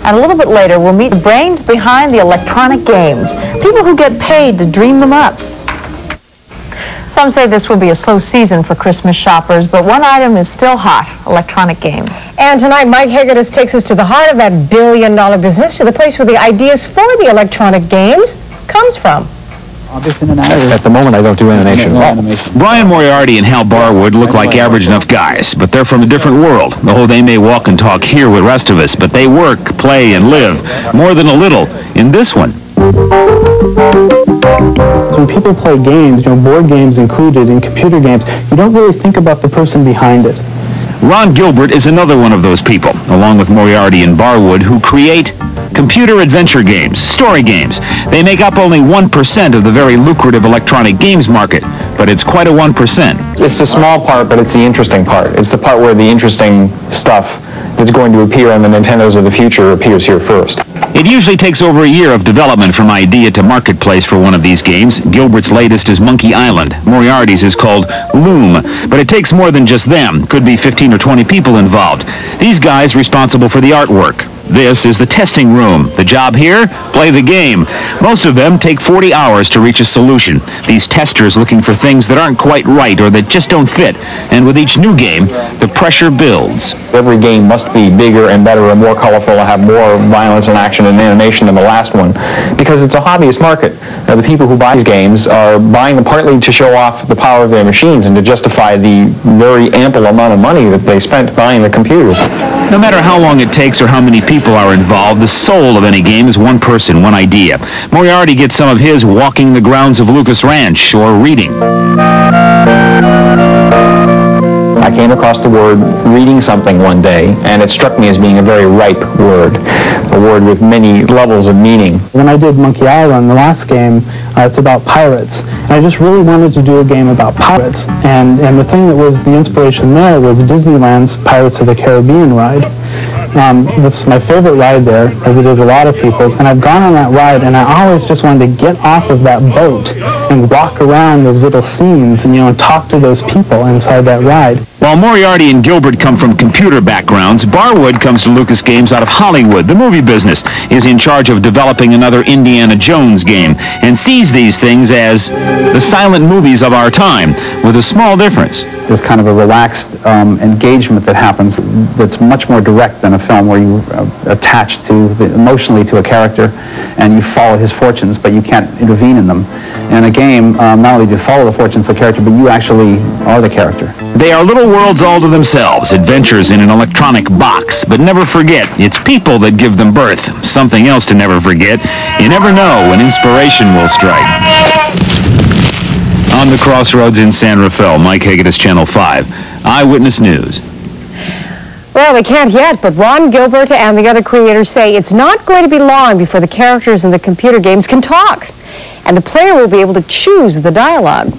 And a little bit later, we'll meet the brains behind the electronic games, people who get paid to dream them up. Some say this will be a slow season for Christmas shoppers, but one item is still hot: electronic games. And tonight, Mike Hagedis takes us to the heart of that billion-dollar business, to the place where the ideas for the electronic games comes from. At the moment, I don't do animation at all. Brian Moriarty and Hal Barwood look like average enough guys, but they're from a different world. Oh, they may walk and talk here with the rest of us, but they work, play, and live more than a little in this one. When people play games, board games included, and computer games, you don't really think about the person behind it. Ron Gilbert is another one of those people, along with Moriarty and Barwood, who create computer adventure games, story games. They make up only 1% of the very lucrative electronic games market, but it's quite a 1%. It's the small part, but it's the interesting part. It's the part where the interesting stuff that's going to appear on the Nintendos of the future appears here first. It usually takes over a year of development from idea to marketplace for one of these games. Gilbert's latest is Monkey Island. Moriarty's is called LOOM, but it takes more than just them. Could be 15 or 20 people involved. These guys responsible for the artwork. This is the testing room. The job here? Play the game. Most of them take 40 hours to reach a solution. These testers looking for things that aren't quite right or that just don't fit. And with each new game, the pressure builds. Every game must be bigger and better and more colorful and have more violence and action and animation than the last one, because it's a hobbyist market. Now, the people who buy these games are buying them partly to show off the power of their machines and to justify the very ample amount of money that they spent buying the computers. No matter how long it takes or how many people are involved, the soul of any game is one person, one idea. Moriarty gets some of his walking the grounds of Lucas Ranch or reading. I came across the word reading something one day, and it struck me as being a very ripe word, a word with many levels of meaning. When I did Monkey Island, the last game, it's about pirates. And I just really wanted to do a game about pirates. And the thing that was the inspiration there was Disneyland's Pirates of the Caribbean ride. That's my favorite ride there, as it is a lot of people's. And I've gone on that ride, and I always just wanted to get off of that boat and walk around those little scenes and talk to those people inside that ride. While Moriarty and Gilbert come from computer backgrounds, Barwood comes to Lucas Games out of Hollywood, the movie business, is in charge of developing another Indiana Jones game, and sees these things as the silent movies of our time, with a small difference. There's kind of a relaxed engagement that happens that's much more direct than a film where you attach emotionally to a character and you follow his fortunes, but you can't intervene in them. In a game, not only do you follow the fortunes of the character, but you actually are the character. They are little worlds all to themselves, adventures in an electronic box. But never forget, it's people that give them birth. Something else to never forget, you never know when inspiration will strike. On the crossroads in San Rafael, Mike Hagedis, Channel 5, Eyewitness News. Well, they can't yet, but Ron Gilbert and the other creators say it's not going to be long before the characters in the computer games can talk, and the player will be able to choose the dialogue.